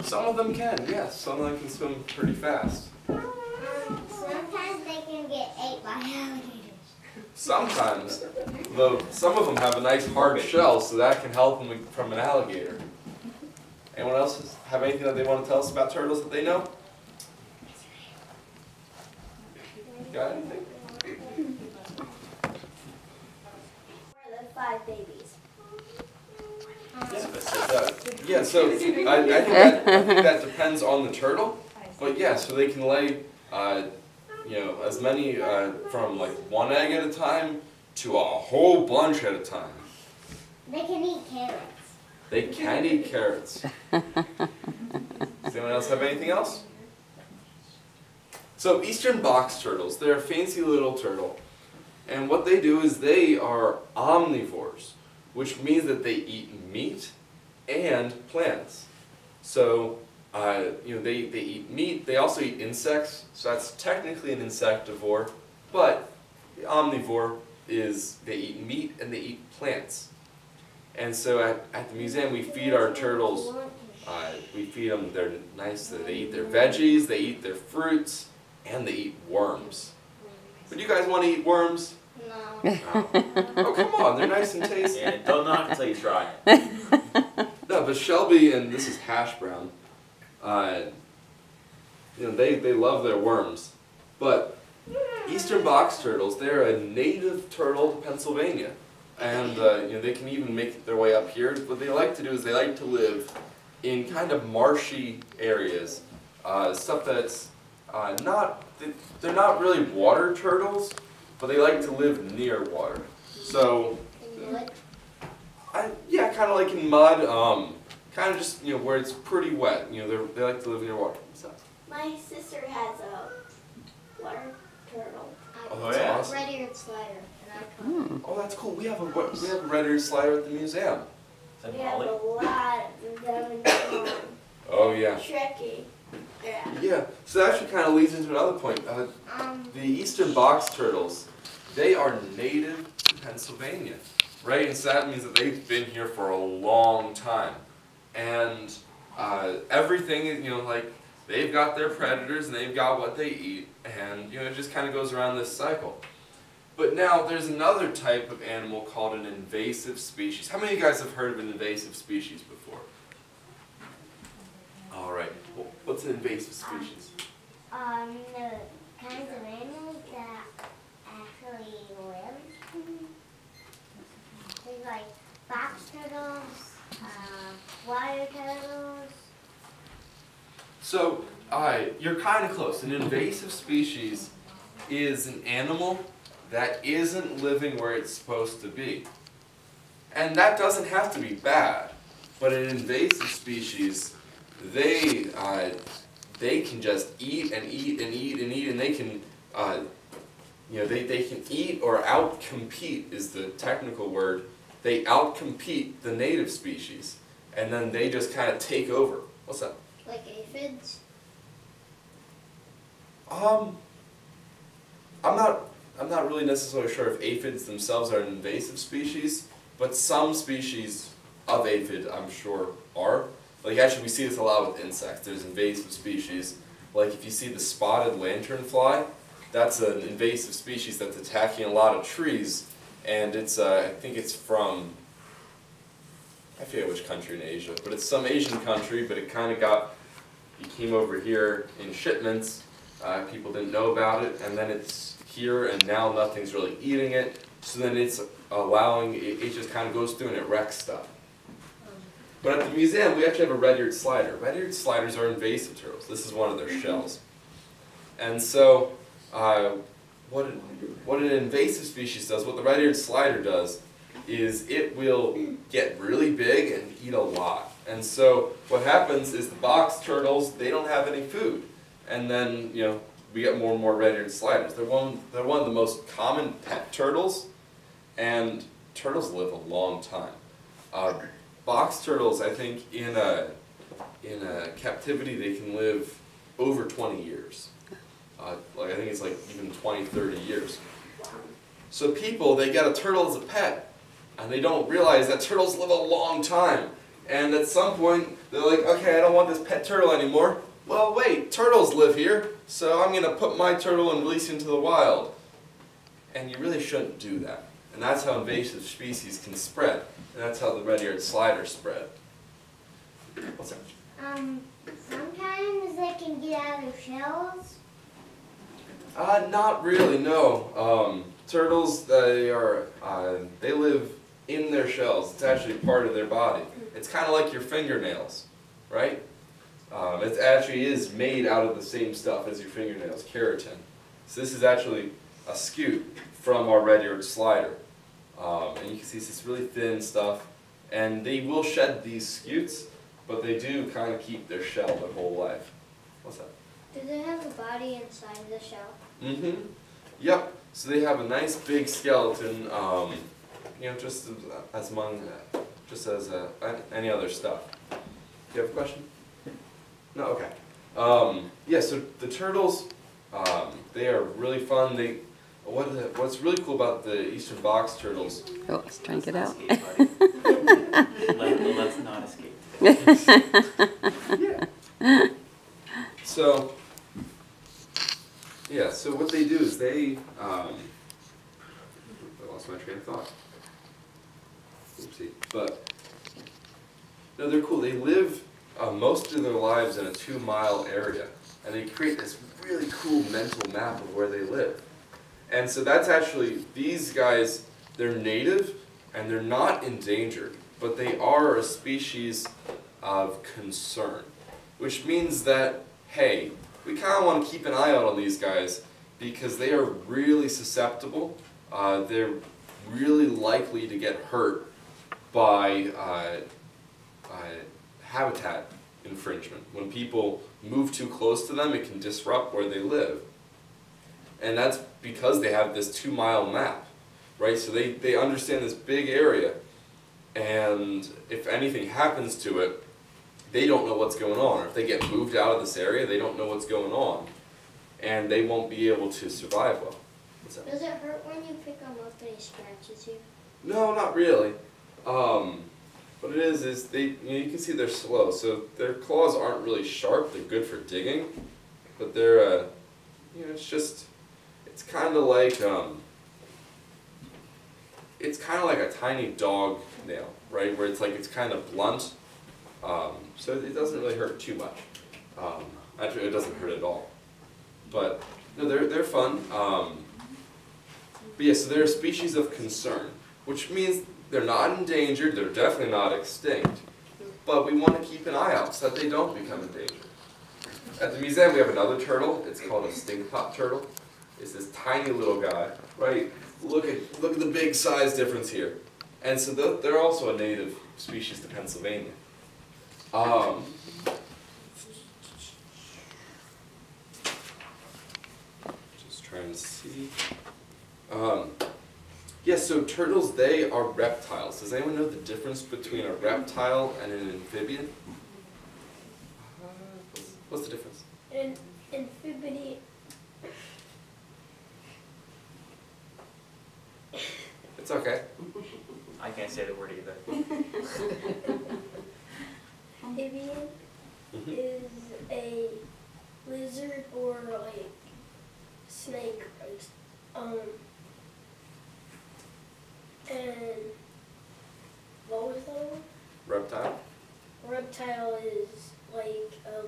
Some of them can, yes. Some of them can swim pretty fast. Sometimes they can get ate by alligators. Sometimes, though some of them have a nice hard shell, so that can help them from an alligator. Anyone else have anything that they want to tell us about turtles that they know? Got anything? Where are the 5 babies? Yeah, so I think that depends on the turtle, but yeah, so they can lay, as many from like 1 egg at a time to a whole bunch at a time. They can eat carrots. They can eat carrots. Does anyone else have anything else? So eastern box turtles, they're a fancy little turtle, and what they do is they are omnivores, which means that they eat meat and plants. So, they eat meat, they also eat insects, so that's technically an insectivore, but the omnivore is they eat meat and they eat plants. And so at the museum we feed our turtles, we feed them, they're nice, they eat their veggies, they eat their fruits, and they eat worms. Would you guys want to eat worms? No. No. Oh, come on, they're nice and tasty. Yeah, don't knock until you try it. No, but Shelby and this is Hashbrown, they love their worms. But eastern box turtles, they're a native turtle to Pennsylvania. And they can even make their way up here. What they like to do is they like to live in kind of marshy areas. Stuff that's they're not really water turtles, but they like to live near water. So, yeah, kind of like in mud, kind of just, where it's pretty wet. They like to live near water. What's that? My sister has a water turtle. Oh, yeah. It's a red-eared slider. Oh, that's cool. We have a red-eared slider at the museum. We have a lot of them in the pond. Oh, yeah. Tricky. Yeah. Yeah, so that actually kind of leads into another point. The eastern box turtles, they are native to Pennsylvania, right? And so that means that they've been here for a long time. And everything is, they've got their predators and they've got what they eat, and, it just kind of goes around this cycle. But now there's another type of animal called an invasive species. How many of you guys have heard of an invasive species before? All right. Well, what's an invasive species? The kinds of animals that actually live. Things like box turtles, water turtles. So, you're kind of close. An invasive species is an animal that isn't living where it's supposed to be. And that doesn't have to be bad, but an invasive species, they can just eat and eat and eat and eat, and they can, they can eat or outcompete is the technical word. They outcompete the native species, and then they just kind of take over. What's that? Like aphids? I'm not really necessarily sure if aphids themselves are an invasive species, but some species of aphid, I'm sure, are. Like, actually, we see this a lot with insects. There's invasive species. Like, if you see the spotted lanternfly, that's an invasive species that's attacking a lot of trees, and it's, I think it's from, I forget which country in Asia, but it's some Asian country, but it kind of came over here in shipments. People didn't know about it, and then it's here, and now nothing's really eating it, so then it's allowing, it just kind of goes through and it wrecks stuff. But at the museum, we actually have a red-eared slider. Red-eared sliders are invasive turtles. This is one of their shells. And so, what an invasive species does, what the red-eared slider does, is it will get really big and eat a lot. And so, what happens is the box turtles, they don't have any food. And then, we get more and more red-eared sliders. They're one of the most common pet turtles, and turtles live a long time. Box turtles, I think, in a captivity, they can live over 20 years. I think it's like even 20, 30 years. So people, they get a turtle as a pet, and they don't realize that turtles live a long time. And at some point, they're like, okay, I don't want this pet turtle anymore. Well, wait, turtles live here, so I'm going to put my turtle and release it into the wild. And you really shouldn't do that. And that's how invasive species can spread. And that's how the red-eared slider spread. What's that? Sometimes they can get out of shells. Not really, no. Turtles, they live in their shells. It's actually part of their body. It's kind of like your fingernails, right? It actually is made out of the same stuff as your fingernails, keratin. So this is actually a scute from our red-eared slider. And you can see it's this really thin stuff. And they will shed these scutes, but they do kind of keep their shell their whole life. What's that? Do they have a body inside the shell? Mm-hmm. Yep. So they have a nice big skeleton, just as any other stuff. Do you have a question? No? Okay. Yeah, so the turtles, they are really fun. What's really cool about the eastern box turtles... Oh, let's try and get out. Let's not escape. Yeah. So, yeah, so what they do is I lost my train of thought. Oopsie. But, no, they're cool. They live most of their lives in a 2-mile area. And they create this really cool mental map of where they live. And so that's actually, these guys, they're native and they're not endangered, but they are a species of concern. Which means that, hey, we kind of want to keep an eye out on these guys because they are really susceptible. They're really likely to get hurt by habitat infringement. When people move too close to them, it can disrupt where they live. And that's because they have this 2-mile map, right? So they understand this big area, and if anything happens to it, they don't know what's going on. Or if they get moved out of this area, they don't know what's going on. And they won't be able to survive well. What's that? Does it hurt when you pick them up and it scratches you? No, not really. What it is they, you can see they're slow. So their claws aren't really sharp. They're good for digging. But they're, it's kind of like, a tiny dog nail, right? Where it's kind of blunt. So it doesn't really hurt too much. Actually, it doesn't hurt at all. But no, they're fun. But yeah, so they're a species of concern, which means they're not endangered. They're definitely not extinct. But we want to keep an eye out so that they don't become endangered. At the museum, we have another turtle. It's called a stinkpot turtle. It's this tiny little guy, right? Look at the big size difference here. And so they're also a native species to Pennsylvania. Just trying to see. Yeah, so turtles, they are reptiles. Does anyone know the difference between a reptile and an amphibian? What's the difference? An amphibian. It's okay. I can't say the word either. Amphibian is a lizard or like snake, and what was that one? Reptile? Reptile is like a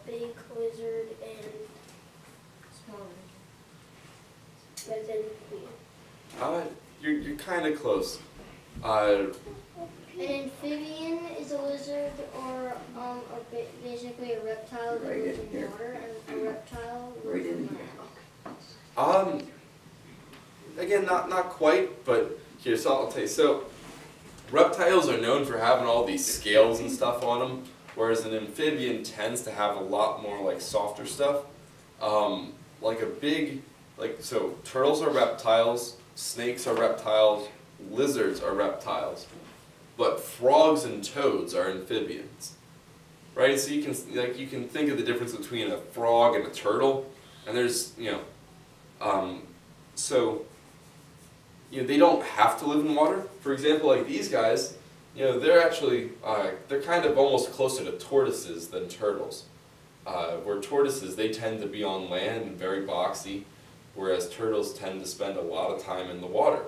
big lizard and smaller. But then You're kind of close. an amphibian is a lizard or basically a reptile that lives in water, and a reptile lives in land. Again, not quite, but here, so I'll tell you. So, reptiles are known for having all these scales and stuff on them, whereas an amphibian tends to have a lot more like softer stuff. So turtles are reptiles, snakes are reptiles, lizards are reptiles, but frogs and toads are amphibians, right? So you can think of the difference between a frog and a turtle, and there's they don't have to live in water. For example, like these guys, You know, they're actually, they're kind of almost closer to tortoises than turtles. Where tortoises, they tend to be on land and very boxy, whereas turtles tend to spend a lot of time in the water.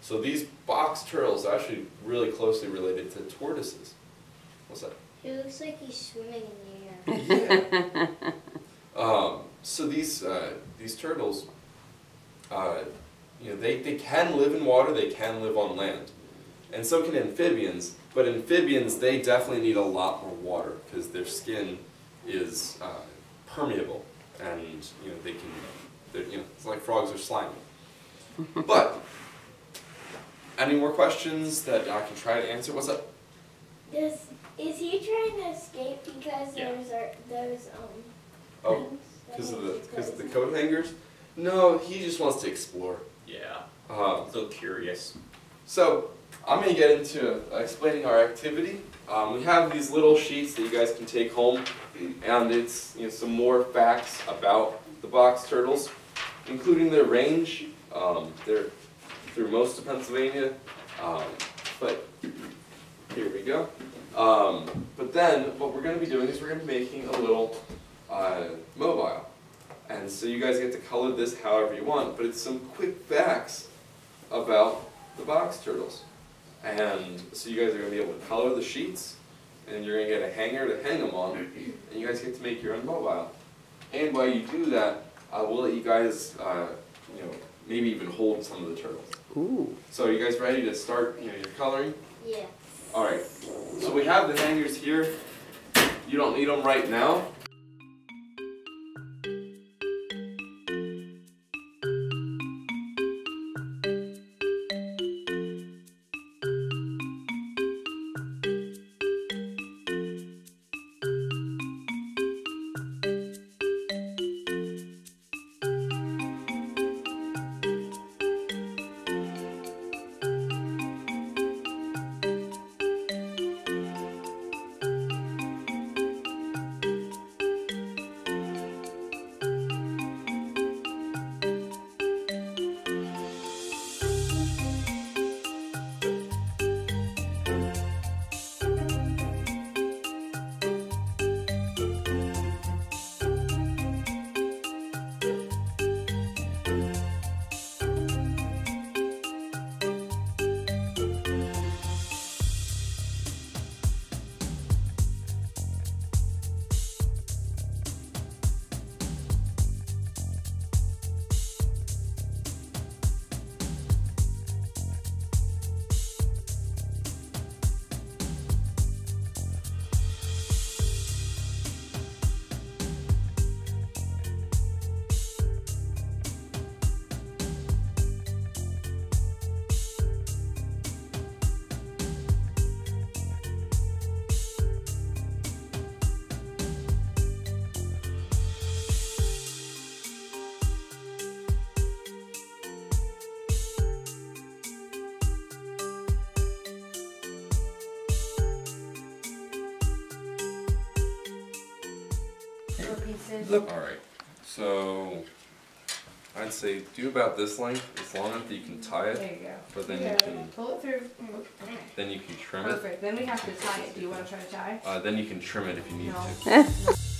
So these box turtles are actually really closely related to tortoises. What's that? It looks like he's swimming in the air. Yeah. So these turtles, you know, they can live in water, they can live on land. And so can amphibians, but amphibians, they definitely need a lot more water because their skin is permeable, and you know they can, you know, it's like frogs are slimy. But any more questions that I can try to answer? What's up? Is he trying to escape because Yeah. those Oh, because of the coat hangers? No, he just wants to explore. Yeah. So So curious. I'm going to get into explaining our activity. We have these little sheets that you guys can take home, and it's, you know, some more facts about the box turtles, including their range. They're through most of Pennsylvania, but here we go. But then what we're going to be doing is we're going to be making a little mobile. And so you guys get to color this however you want, but it's some quick facts about the box turtles. And so you guys are going to be able to color the sheets, and you're going to get a hanger to hang them on, and you guys get to make your own mobile. And while you do that, we'll let you guys, you know, maybe even hold some of the turtles. Ooh. So are you guys ready to start, you know, your coloring? Yeah. All right. So we have the hangers here. You don't need them right now. pieces. All right. So I'd say do about this length. It's long enough that you can tie it, There you go. but then Yeah, you can pull it through. Okay. then you can trim it. Perfect. Then we have to tie it. Do you want to try to tie? Then you can trim it if you need No. to.